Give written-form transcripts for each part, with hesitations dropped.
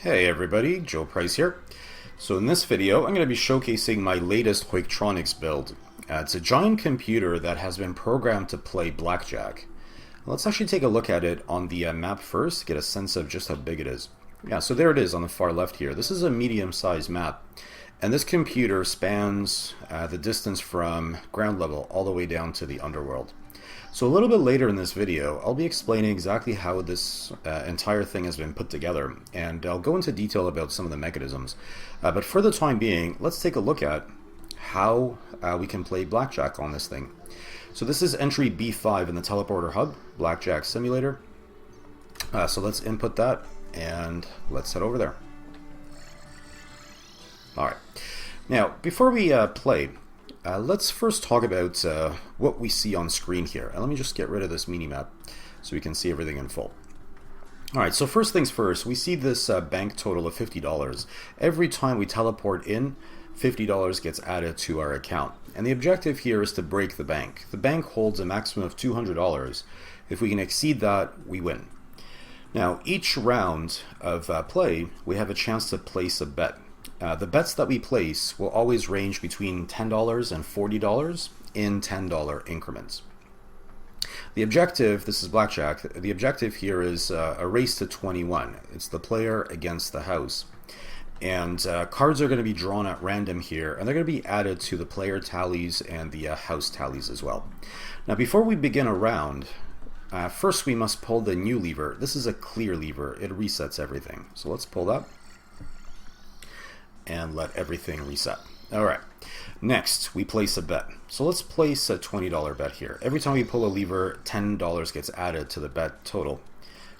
Hey everybody, Joe Price here. So in this video, I'm going to be showcasing my latest Hoiktronics build. It's a giant computer that has been programmed to play Blackjack. Let's actually take a look at it on the map first, get a sense of just how big it is. Yeah, so there it is on the far left here. This is a medium-sized map, and this computer spans the distance from ground level all the way down to the underworld. So a little bit later in this video, I'll be explaining exactly how this entire thing has been put together, and I'll go into detail about some of the mechanisms. But for the time being, let's take a look at how we can play Blackjack on this thing. So this is entry B5 in the teleporter hub, Blackjack simulator. So let's input that, and let's head over there. Alright, now before we play, let's first talk about what we see on screen here. And let me just get rid of this mini-map so we can see everything in full. Alright, so first things first, we see this bank total of $50. Every time we teleport in, $50 gets added to our account. And the objective here is to break the bank. The bank holds a maximum of $200. If we can exceed that, we win. Now, each round of play, we have a chance to place a bet. The bets that we place will always range between $10 and $40 in $10 increments. The objective, this is Blackjack, the objective here is a race to 21. It's the player against the house. And cards are going to be drawn at random here, and they're going to be added to the player tallies and the house tallies as well. Now before we begin a round, first we must pull the new lever. This is a clear lever. It resets everything. So let's pull that and let everything reset. Alright, next we place a bet. So let's place a $20 bet here. Every time we pull a lever, $10 gets added to the bet total.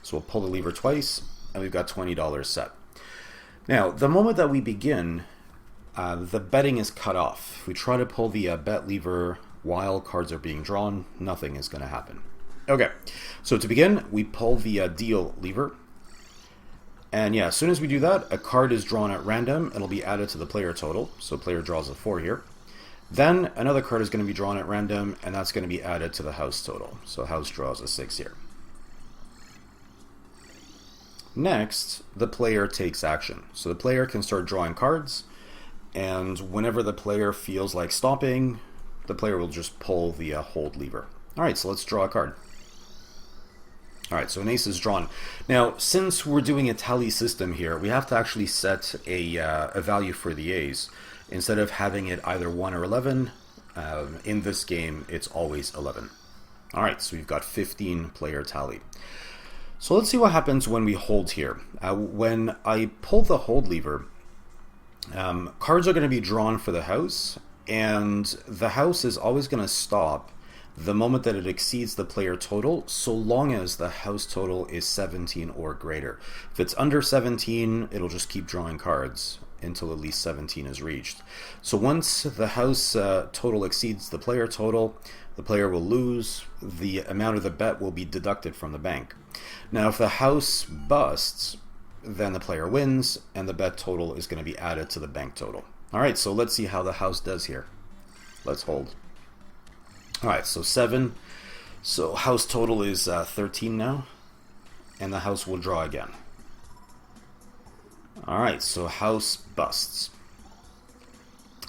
So we'll pull the lever twice, and we've got $20 set. Now, the moment that we begin, the betting is cut off. If we try to pull the bet lever while cards are being drawn, nothing is going to happen. Okay, so to begin, we pull the deal lever. And yeah, as soon as we do that, a card is drawn at random. It'll be added to the player total. So player draws a 4 here. Then another card is going to be drawn at random, and that's going to be added to the house total. So house draws a 6 here. Next, the player takes action. So the player can start drawing cards, and whenever the player feels like stopping, the player will just pull the hold lever. Alright, so let's draw a card. Alright, so an ace is drawn. Now, since we're doing a tally system here, we have to actually set a value for the ace. Instead of having it either 1 or 11, in this game, it's always 11. Alright, so we've got 15 player tally. So let's see what happens when we hold here. When I pull the hold lever, cards are going to be drawn for the house, and the house is always going to stop the moment that it exceeds the player total, so long as the house total is 17 or greater. If it's under 17, it'll just keep drawing cards until at least 17 is reached. So once the house total exceeds the player total, the player will lose. The amount of the bet will be deducted from the bank. Now if the house busts, then the player wins, and the bet total is going to be added to the bank total. Alright, so let's see how the house does here. Let's hold. Alright, so 7. So house total is 13 now, and the house will draw again. Alright, so house busts.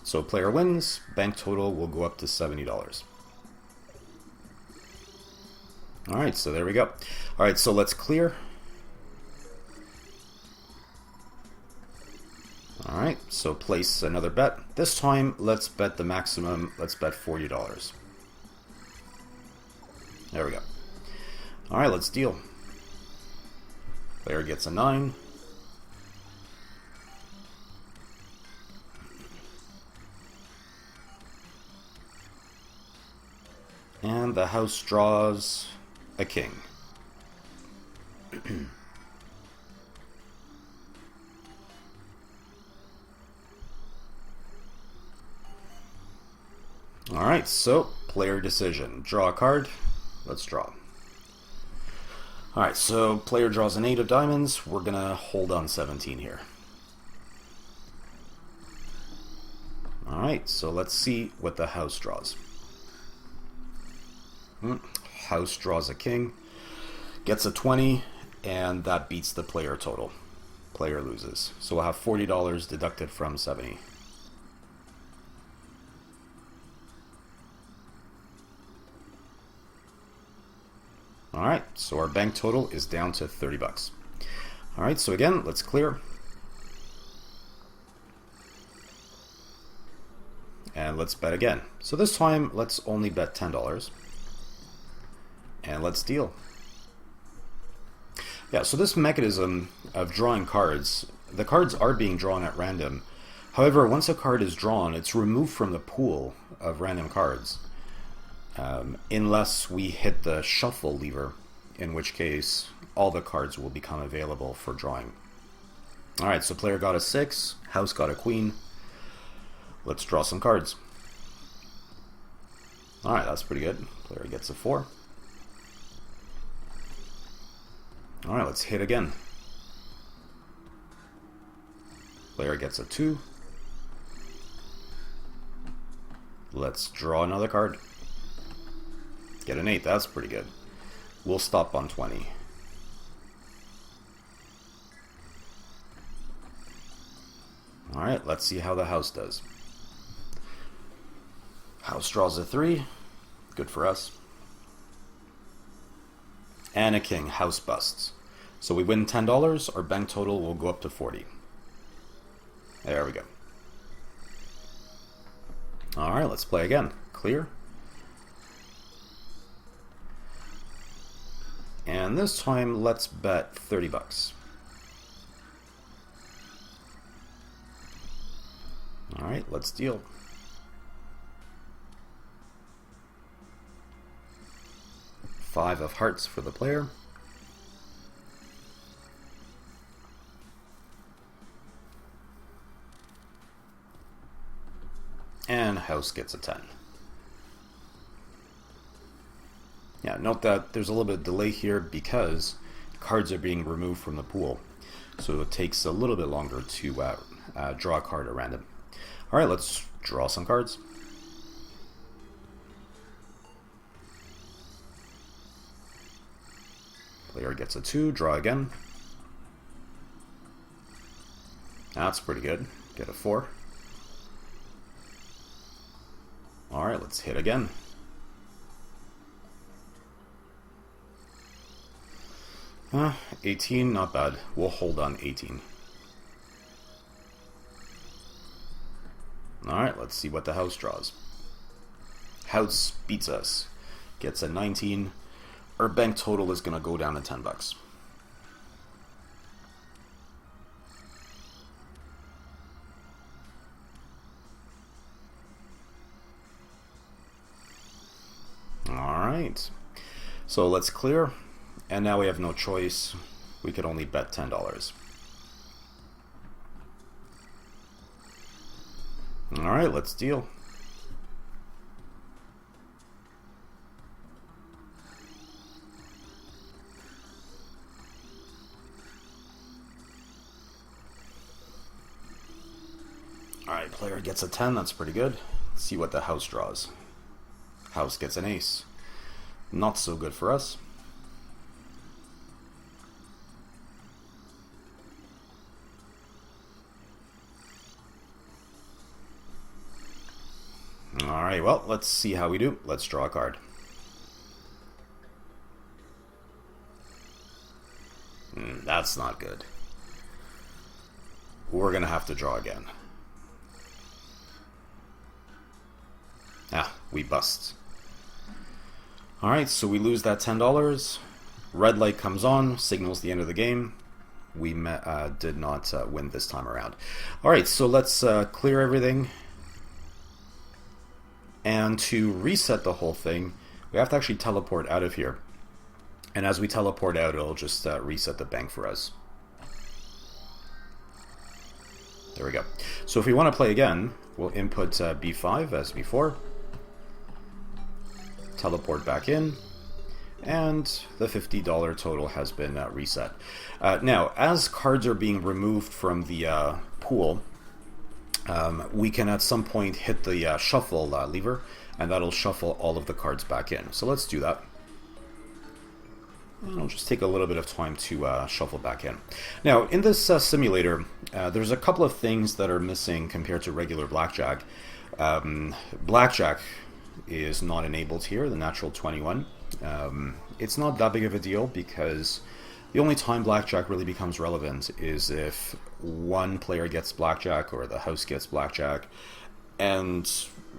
So player wins, bank total will go up to $70. Alright, so there we go. Alright, so let's clear. Alright, so place another bet. This time, let's bet the maximum. Let's bet $40. There we go. Alright, let's deal. Player gets a 9. And the house draws a king. Alright, so player decision. Draw a card. Let's draw. Alright, so player draws an 8 of diamonds. We're going to hold on 17 here. Alright, so let's see what the house draws. House draws a king, gets a 20, and that beats the player total. Player loses. So we'll have $40 deducted from 70. Alright, so our bank total is down to 30 bucks. Alright, so again, let's clear. And let's bet again. So this time, let's only bet $10. And let's deal. Yeah, so this mechanism of drawing cards, the cards are being drawn at random. However, once a card is drawn, it's removed from the pool of random cards. Unless we hit the shuffle lever, in which case all the cards will become available for drawing. Alright, so player got a 6, house got a queen. Let's draw some cards. Alright, that's pretty good. Player gets a 4. Alright, let's hit again. Player gets a 2. Let's draw another card. Get an 8, that's pretty good. We'll stop on 20. Alright, let's see how the house does. House draws a 3. Good for us. And a king. House busts. So we win $10. Our bank total will go up to 40. There we go. Alright, let's play again. Clear. And this time, let's bet 30 bucks. Alright, let's deal. Five of hearts for the player. And house gets a 10. Yeah, note that there's a little bit of delay here because cards are being removed from the pool. So it takes a little bit longer to draw a card at random. Alright, let's draw some cards. Player gets a 2, draw again. That's pretty good. Get a 4. Alright, let's hit again. Uh, 18, not bad. We'll hold on 18. Alright, let's see what the house draws. House beats us. Gets a 19. Our bank total is going to go down to 10 bucks. Alright. So let's clear. And now we have no choice. We could only bet $10. Alright, let's deal. Alright, player gets a 10, that's pretty good. Let's see what the house draws. House gets an ace. Not so good for us. Alright, well, let's see how we do. Let's draw a card. That's not good. We're going to have to draw again. Ah, we bust. Alright, so we lose that $10. Red light comes on, signals the end of the game. We did not win this time around. Alright, so let's clear everything. And to reset the whole thing, we have to actually teleport out of here. And as we teleport out, it'll just reset the bank for us. There we go. So if we want to play again, we'll input B5 as before. Teleport back in. And the $50 total has been reset. Now, as cards are being removed from the pool, we can at some point hit the shuffle lever, and that'll shuffle all of the cards back in. So let's do that. And it'll just take a little bit of time to shuffle back in. Now, in this simulator, there's a couple of things that are missing compared to regular Blackjack. Blackjack is not enabled here, the natural 21. It's not that big of a deal because the only time Blackjack really becomes relevant is if one player gets Blackjack or the house gets Blackjack and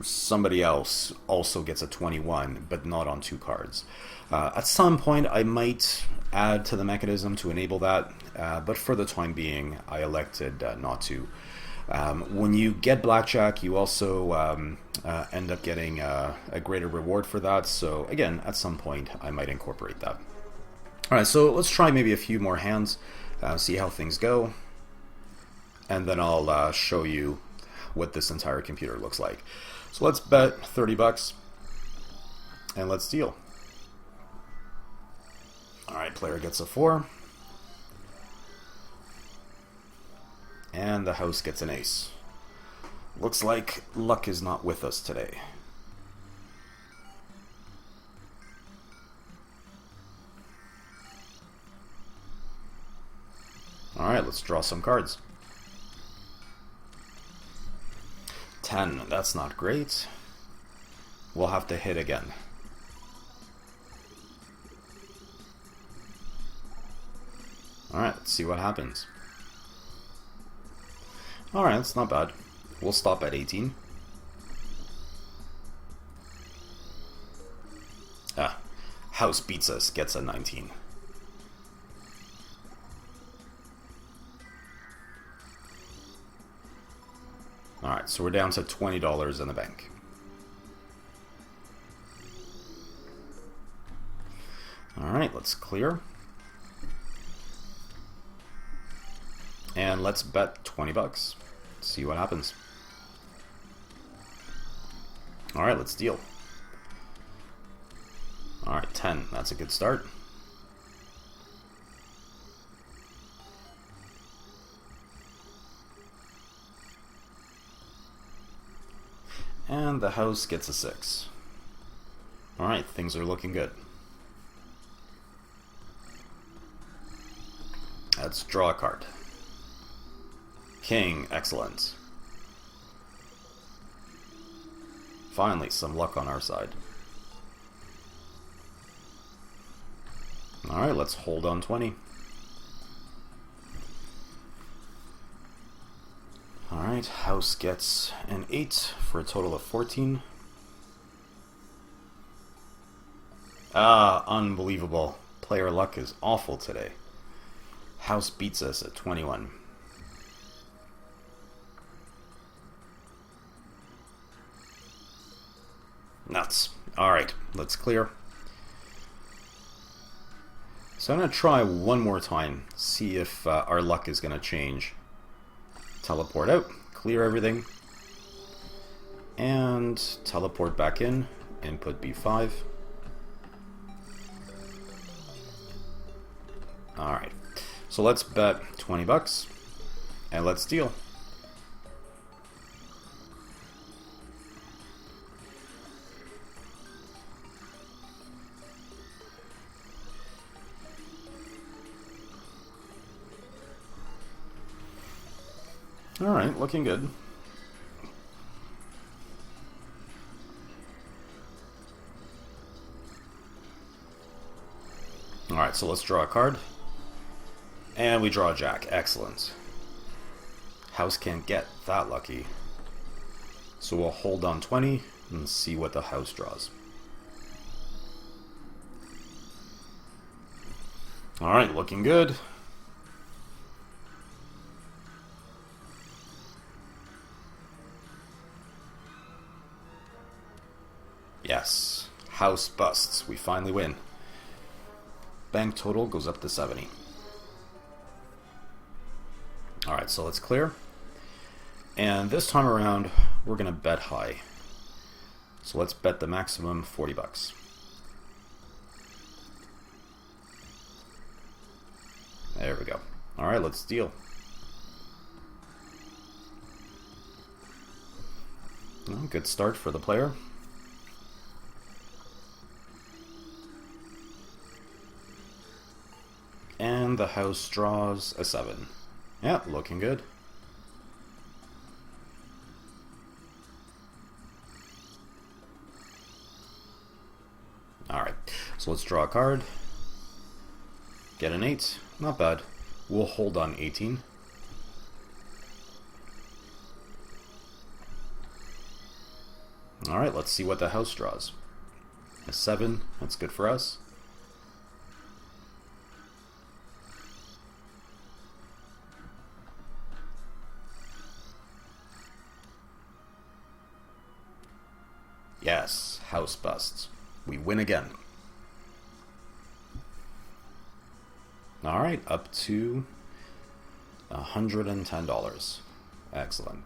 somebody else also gets a 21, but not on 2 cards. At some point I might add to the mechanism to enable that, but for the time being I elected not to. When you get Blackjack, you also end up getting a greater reward for that, so again, at some point I might incorporate that. Alright, so let's try maybe a few more hands, see how things go, and then I'll show you what this entire computer looks like. So let's bet 30 bucks, and let's deal. Alright, player gets a 4. And the house gets an ace. Looks like luck is not with us today. Alright, let's draw some cards. 10, that's not great. We'll have to hit again. Alright, let's see what happens. Alright, that's not bad. We'll stop at 18. House beats us, gets a 19. Alright, so we're down to $20 in the bank. Alright, let's clear. And let's bet 20 bucks. See what happens. Alright, let's deal. Alright, 10. That's a good start. And the house gets a 6. Alright, things are looking good. Let's draw a card. King, excellent. Finally, some luck on our side. Alright, let's hold on 20. Alright, house gets an 8 for a total of 14. Unbelievable. Player luck is awful today. House beats us at 21. Nuts. Alright, let's clear. So I'm going to try one more time, see if our luck is going to change. Teleport out, clear everything, and teleport back in, input B5. Alright, so let's bet 20 bucks, and let's deal. Alright, looking good. Alright, so let's draw a card. And we draw a jack. Excellent. House can't get that lucky. So we'll hold on 20 and see what the house draws. Alright, looking good. Yes, house busts. We finally win. Bank total goes up to 70. Alright, so let's clear. And this time around, we're going to bet high. So let's bet the maximum 40 bucks. There we go. Alright, let's deal. Well, good start for the player. and the house draws a 7. Yeah, looking good. Alright, so let's draw a card. Get an 8. Not bad. We'll hold on 18. Alright, let's see what the house draws. A 7. That's good for us. Yes, house busts. We win again. Alright, up to $110. Excellent.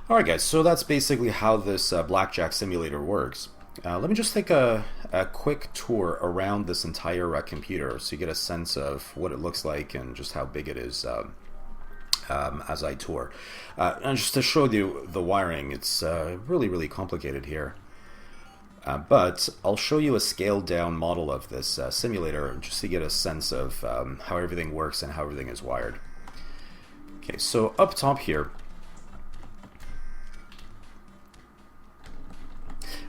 Alright guys, so that's basically how this Blackjack simulator works. Let me just take a quick tour around this entire computer so you get a sense of what it looks like and just how big it is as I tour. And just to show you the wiring, it's really complicated here. But I'll show you a scaled down model of this simulator just to get a sense of how everything works and how everything is wired. Okay, so up top here,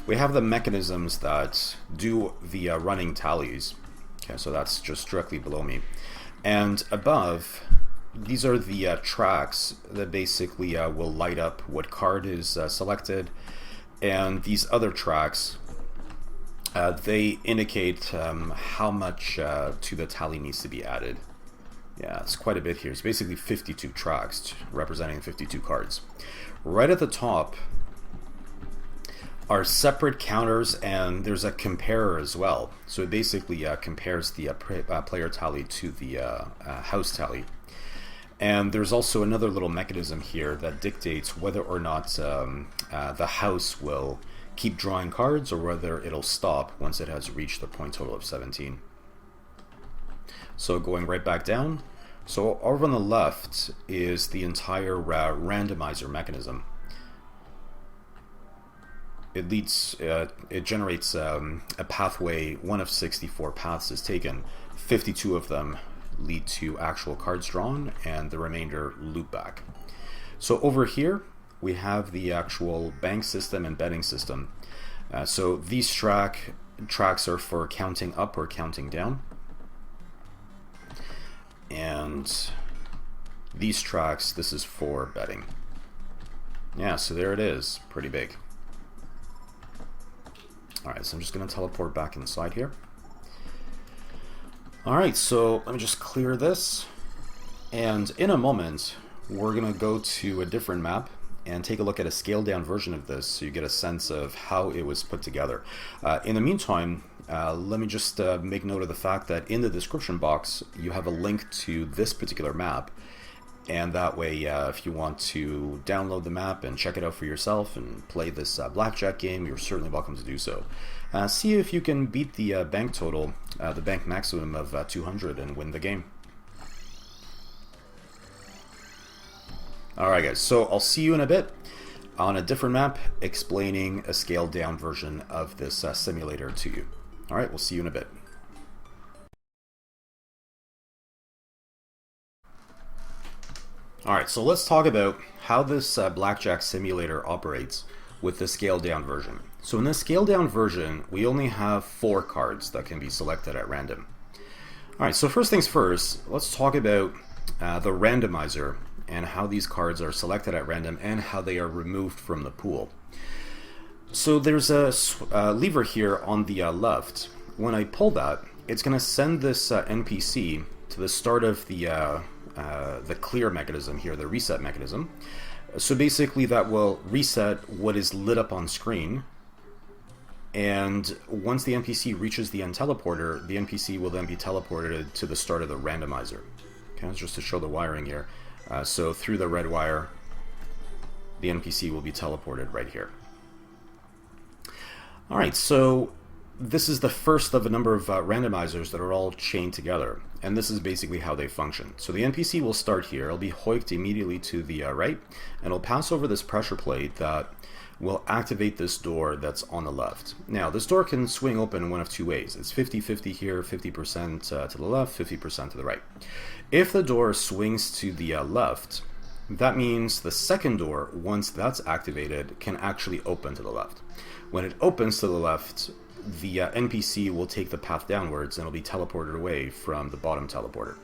we have the mechanisms that do the running tallies. Okay, so that's just directly below me. And above, these are the tracks that basically will light up what card is selected. And these other tracks, they indicate how much to the tally needs to be added. Yeah, it's quite a bit here. It's basically 52 tracks representing 52 cards. Right at the top are separate counters, and there's a comparer as well. So it basically compares the player tally to the house tally. And there's also another little mechanism here that dictates whether or not the house will keep drawing cards or whether it'll stop once it has reached the point total of 17. So going right back down, so over on the left is the entire randomizer mechanism. It generates a pathway. One of 64 paths is taken. 52 of them lead to actual cards drawn, and the remainder loop back. So over here we have the actual bank system and betting system. So these tracks are for counting up or counting down, and these tracks, this is for betting. Yeah, so there it is, pretty big. Alright, so I'm just going to teleport back inside here. Alright, so let me just clear this, and in a moment we're going to go to a different map and take a look at a scaled down version of this so you get a sense of how it was put together. In the meantime, let me just make note of the fact that in the description box you have a link to this particular map, and that way if you want to download the map and check it out for yourself and play this Blackjack game, you're certainly welcome to do so. See if you can beat the bank total, the bank maximum of 200, and win the game. Alright guys, so I'll see you in a bit on a different map explaining a scaled down version of this simulator to you. Alright, we'll see you in a bit. Alright, so let's talk about how this Blackjack simulator operates with the scaled down version. So in the scaled down version, we only have 4 cards that can be selected at random. Alright, so first things first, let's talk about the randomizer and how these cards are selected at random and how they are removed from the pool. So there's a lever here on the left. When I pull that, it's going to send this NPC to the start of the clear mechanism here, the reset mechanism. So basically that will reset what is lit up on screen, and once the NPC reaches the end teleporter, the NPC will then be teleported to the start of the randomizer. Okay, that's just to show the wiring here. So through the red wire, the NPC will be teleported right here. Alright, so this is the first of a number of randomizers that are all chained together, and this is basically how they function. So the NPC will start here, it'll be hoiked immediately to the right, and it'll pass over this pressure plate that will activate this door that's on the left. Now, this door can swing open in one of two ways. It's 50-50 here, 50% to the left, 50% to the right. If the door swings to the left, that means the second door, once that's activated, can actually open to the left. When it opens to the left, the NPC will take the path downwards and will be teleported away from the bottom teleporter.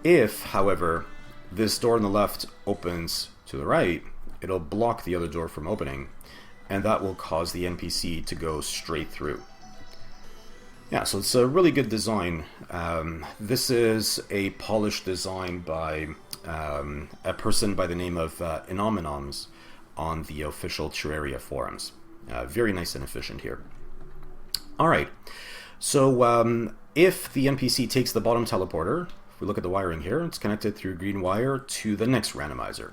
If, however, this door on the left opens to the right, it'll block the other door from opening, and that will cause the NPC to go straight through. Yeah, so it's a really good design. This is a polished design by a person by the name of Inomanoms on the official Terraria forums. Very nice and efficient here. Alright, so if the NPC takes the bottom teleporter, if we look at the wiring here, it's connected through green wire to the next randomizer.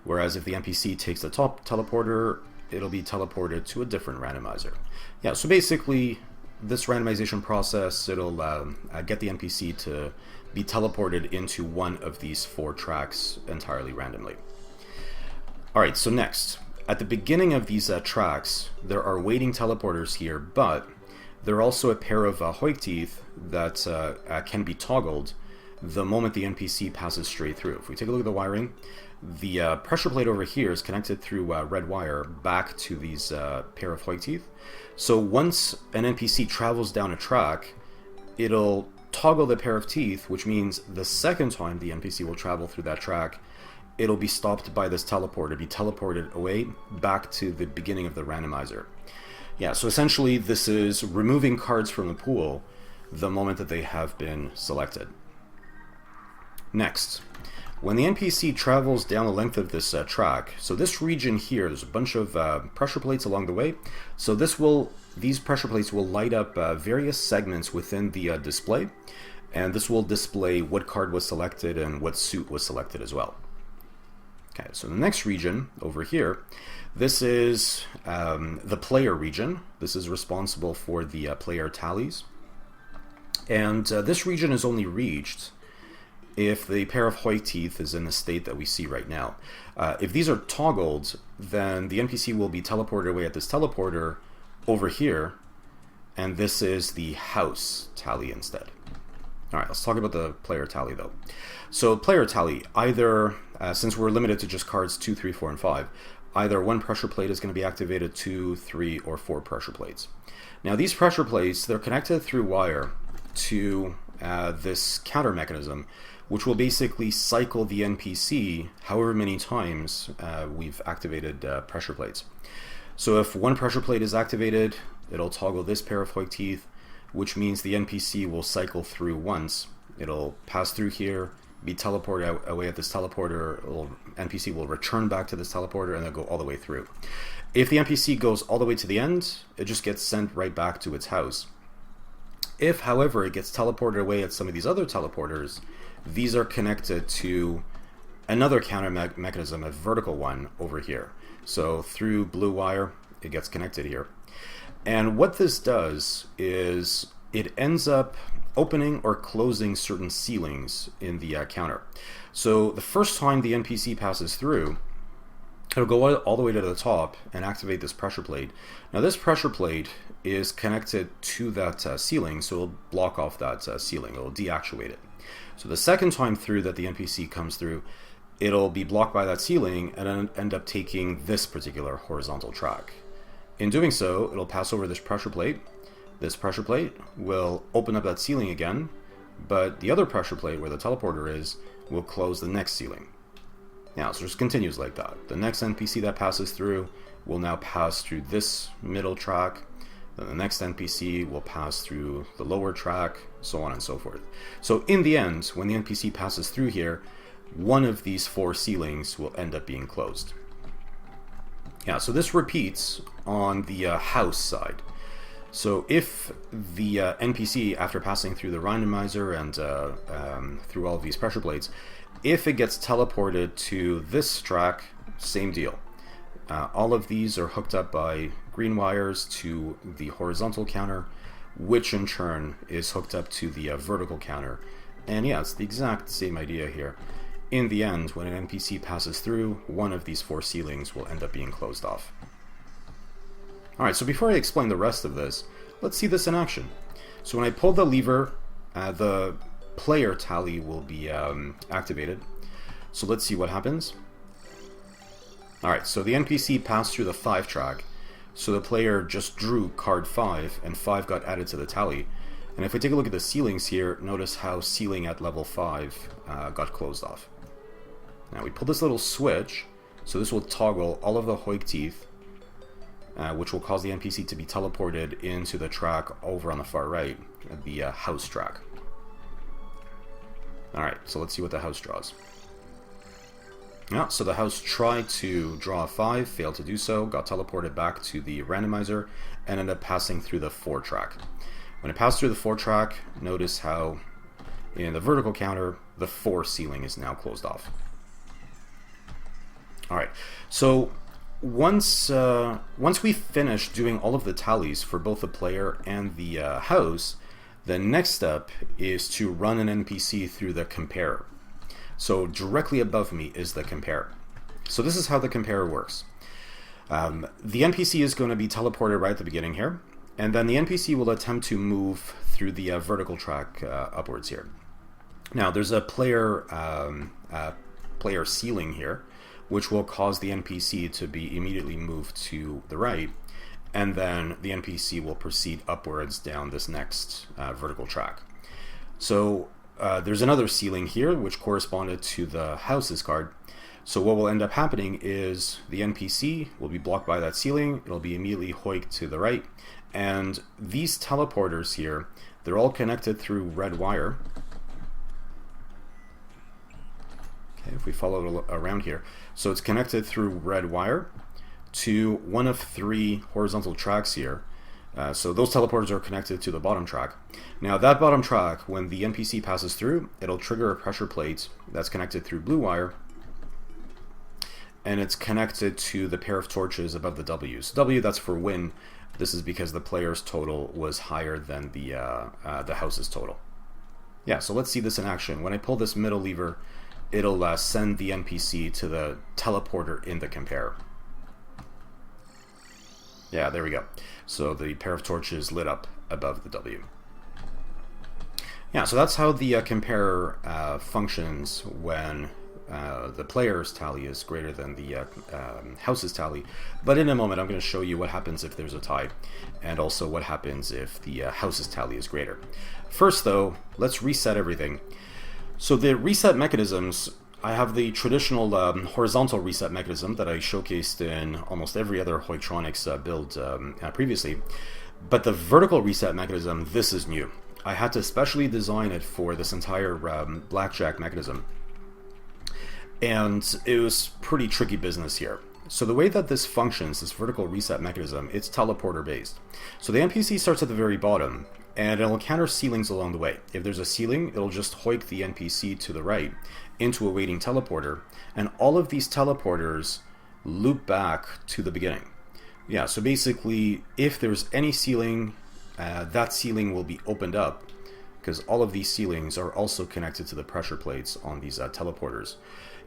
Whereas if the NPC takes the top teleporter, it'll be teleported to a different randomizer. Yeah, so basically, this randomization process, it'll get the NPC to be teleported into one of these 4 tracks entirely randomly. Alright, so next, at the beginning of these tracks, there are waiting teleporters here, but there are also a pair of Hoik teeth that can be toggled the moment the NPC passes straight through. If we take a look at the wiring, the pressure plate over here is connected through red wire back to these pair of Hoik teeth. So once an NPC travels down a track, it'll toggle the pair of teeth, which means the second time the NPC will travel through that track, it'll be stopped by this teleporter, be teleported away back to the beginning of the randomizer. Yeah, so essentially this is removing cards from the pool the moment that they have been selected. Next, when the NPC travels down the length of this track, so this region here, there's a bunch of pressure plates along the way. So these pressure plates will light up various segments within the display, and this will display what card was selected and what suit was selected as well. Okay, so the next region over here, this is the player region. This is responsible for the player tallies, and this region is only reached if the pair of Hoik teeth is in the state that we see right now. If these are toggled, then the NPC will be teleported away at this teleporter over here, and this is the house tally instead. Alright, let's talk about the player tally though. So player tally, either, since we're limited to just cards 2, 3, 4, and 5, either 1 pressure plate is going to be activated, 2, 3, or 4 pressure plates. Now these pressure plates, they're connected through wire to this counter mechanism, which will basically cycle the NPC however many times we've activated pressure plates. So if 1 pressure plate is activated, it'll toggle this pair of Hoik teeth, which means the NPC will cycle through once. It'll pass through here, be teleported away at this teleporter, NPC will return back to this teleporter, and then go all the way through. If the NPC goes all the way to the end, it just gets sent right back to its house. If, however, it gets teleported away at some of these other teleporters, these are connected to another counter mechanism, a vertical one over here. So through blue wire, it gets connected here. And what this does is it ends up opening or closing certain ceilings in the counter. So the first time the NPC passes through, it'll go all the way to the top and activate this pressure plate. Now this pressure plate is connected to that ceiling, so it'll block off that ceiling, it'll deactuate it. So the second time through that the NPC comes through, it'll be blocked by that ceiling and then end up taking this particular horizontal track. In doing so, it'll pass over this pressure plate. This pressure plate will open up that ceiling again, but the other pressure plate where the teleporter is will close the next ceiling. Now, so it just continues like that. The next NPC that passes through will now pass through this middle track, then the next NPC will pass through the lower track, so on and so forth. So in the end, when the NPC passes through here, one of these 4 ceilings will end up being closed. Yeah, so this repeats on the house side. So if the NPC, after passing through the randomizer and through all of these pressure plates, if it gets teleported to this track, same deal. All of these are hooked up by green wires to the horizontal counter, which in turn is hooked up to the vertical counter. And yeah, it's the exact same idea here. In the end, when an NPC passes through, one of these 4 ceilings will end up being closed off. Alright, so before I explain the rest of this, let's see this in action. So when I pull the lever, the player tally will be activated. So let's see what happens. Alright, so the NPC passed through the 5 track, so the player just drew card 5, and 5 got added to the tally. And if we take a look at the ceilings here, notice how ceiling at level 5 got closed off. Now we pull this little switch, so this will toggle all of the Hoik teeth, which will cause the NPC to be teleported into the track over on the far right, the house track. Alright, so let's see what the house draws. Yeah, so the house tried to draw a 5, failed to do so, got teleported back to the randomizer, and ended up passing through the 4 track. When it passed through the 4 track, notice how in the vertical counter, the 4 ceiling is now closed off. Alright, so once we finish doing all of the tallies for both the player and the house, the next step is to run an NPC through the compare. So directly above me is the compare. So this is how the compare works. The NPC is going to be teleported right at the beginning here, and then the NPC will attempt to move through the vertical track upwards here. Now there's a player ceiling here, which will cause the NPC to be immediately moved to the right, and then the NPC will proceed upwards down this next vertical track. So there's another ceiling here, which corresponded to the houses card. So what will end up happening is the NPC will be blocked by that ceiling, it'll be immediately hoiked to the right, and these teleporters here, they're all connected through red wire. Okay, if we follow it around here. So it's connected through red wire to one of 3 horizontal tracks here. So those teleporters are connected to the bottom track. Now that bottom track, when the NPC passes through, it'll trigger a pressure plate that's connected through blue wire, and it's connected to the pair of torches above the W's. W, that's for win. This is because the player's total was higher than the house's total. Yeah, so let's see this in action. When I pull this middle lever, it'll send the NPC to the teleporter in the compare. Yeah, there we go. So the pair of torches lit up above the W. Yeah, so that's how the compare functions when the player's tally is greater than the house's tally. But in a moment, I'm going to show you what happens if there's a tie, and also what happens if the house's tally is greater. First, though, let's reset everything. So the reset mechanisms, I have the traditional horizontal reset mechanism that I showcased in almost every other Hoiktronics build previously. But the vertical reset mechanism, this is new. I had to specially design it for this entire Blackjack mechanism. And it was pretty tricky business here. So the way that this functions, this vertical reset mechanism, it's teleporter based. So the NPC starts at the very bottom, and it'll encounter ceilings along the way. If there's a ceiling, it'll just hoik the NPC to the right into a waiting teleporter, and all of these teleporters loop back to the beginning. Yeah, so basically, if there's any ceiling, that ceiling will be opened up, because all of these ceilings are also connected to the pressure plates on these teleporters.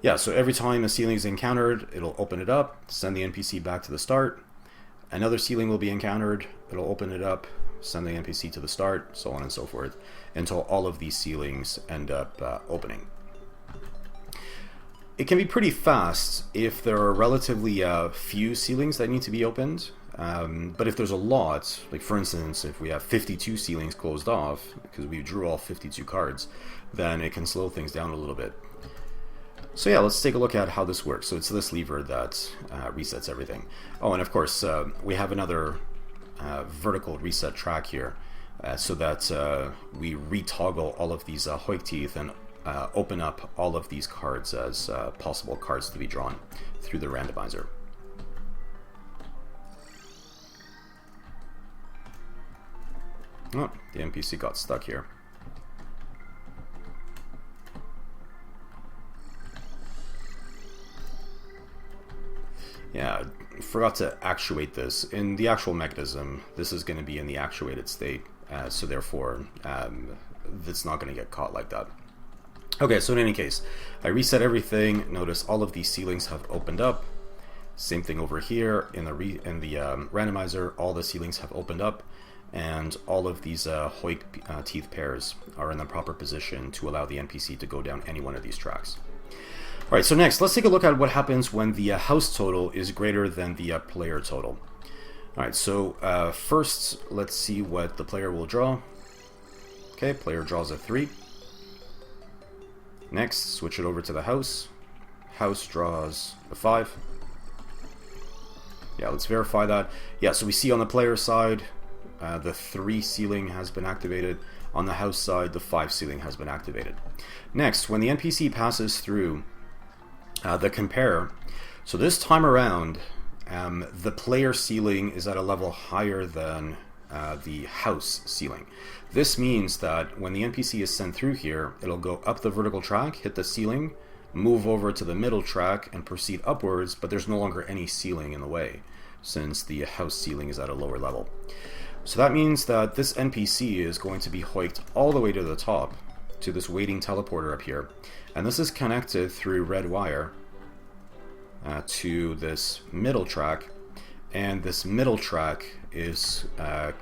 Yeah, so every time a ceiling is encountered, it'll open it up, send the NPC back to the start. Another ceiling will be encountered, it'll open it up, send the NPC to the start, so on and so forth, until all of these ceilings end up opening. It can be pretty fast if there are relatively few ceilings that need to be opened, but if there's a lot, like for instance, if we have 52 ceilings closed off, because we drew all 52 cards, then it can slow things down a little bit. So yeah, let's take a look at how this works. So it's this lever that resets everything. Oh, and of course, we have another vertical reset track here, so that we retoggle all of these Hoik teeth and open up all of these cards as possible cards to be drawn through the randomizer. Oh, the NPC got stuck here. Yeah, I forgot to actuate this. In the actual mechanism, this is going to be in the actuated state, so therefore it's not going to get caught like that. Okay, so in any case, I reset everything. Notice all of these ceilings have opened up. Same thing over here in the randomizer, all the ceilings have opened up. and all of these Hoik teeth pairs are in the proper position to allow the NPC to go down any one of these tracks. Alright, so next, let's take a look at what happens when the house total is greater than the player total. Alright, so first, let's see what the player will draw. Okay, player draws a 3. Next, switch it over to the house. House draws a 5. Yeah, let's verify that. Yeah, so we see on the player side, the 3 ceiling has been activated. On the house side, the 5 ceiling has been activated. Next, when the NPC passes through the compare, so this time around, the player ceiling is at a level higher than the house ceiling. This means that when the NPC is sent through here, it'll go up the vertical track, hit the ceiling, move over to the middle track, and proceed upwards, but there's no longer any ceiling in the way, since the house ceiling is at a lower level. So that means that this NPC is going to be hoiked all the way to the top, to this waiting teleporter up here, and this is connected through red wire to this middle track, and this middle track is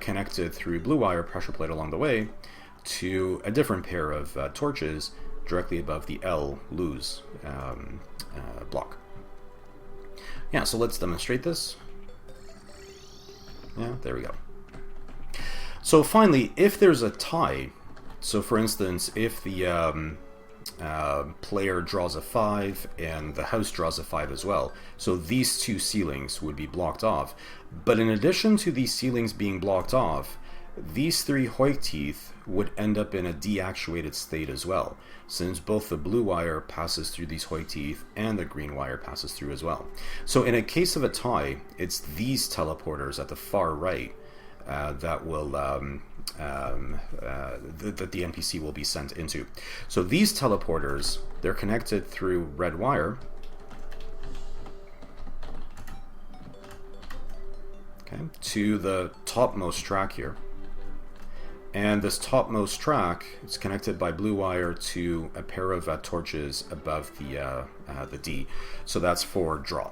connected through blue wire pressure plate along the way to a different pair of torches directly above the L lose block. Yeah, so let's demonstrate this. Yeah, there we go. So finally, if there's a tie, so for instance, if the player draws a 5 and the house draws a 5 as well, so these 2 ceilings would be blocked off. But in addition to these ceilings being blocked off, these 3 Hoik teeth would end up in a deactuated state as well, since both the blue wire passes through these Hoik teeth and the green wire passes through as well. So in a case of a tie, it's these teleporters at the far right that will that the NPC will be sent into. So these teleporters, they're connected through red wire. Okay, to the topmost track here. And this topmost track is connected by blue wire to a pair of torches above the D. So that's for draw.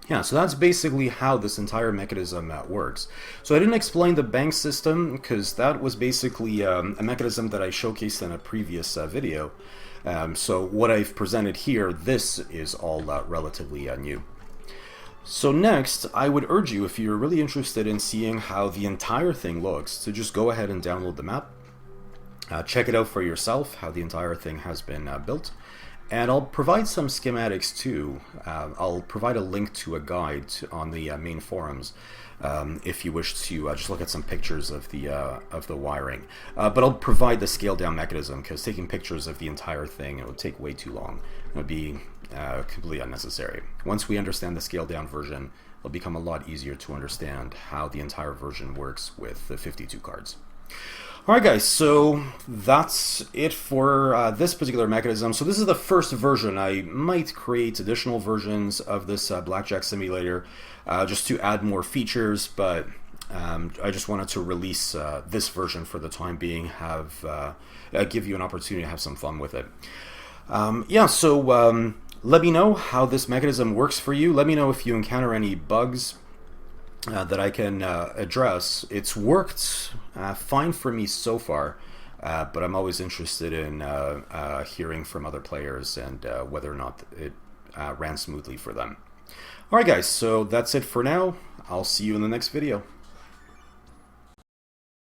Yeah, so that's basically how this entire mechanism works. So I didn't explain the bank system because that was basically a mechanism that I showcased in a previous video. So what I've presented here, this is all relatively new. So next, I would urge you, if you're really interested in seeing how the entire thing looks, to just go ahead and download the map. Check it out for yourself, how the entire thing has been built. And I'll provide some schematics too. I'll provide a link to a guide on the main forums if you wish to just look at some pictures of the wiring. But I'll provide the scale down mechanism because taking pictures of the entire thing, it would take way too long. It would be completely unnecessary. Once we understand the scale down version, it'll become a lot easier to understand how the entire version works with the 52 cards. Alright guys, so that's it for this particular mechanism. So this is the first version. I might create additional versions of this Blackjack simulator just to add more features, but I just wanted to release this version for the time being, give you an opportunity to have some fun with it. Yeah, so let me know how this mechanism works for you. Let me know if you encounter any bugs that I can address. It's worked fine for me so far, but I'm always interested in hearing from other players and whether or not it ran smoothly for them. Alright guys, so that's it for now. I'll see you in the next video.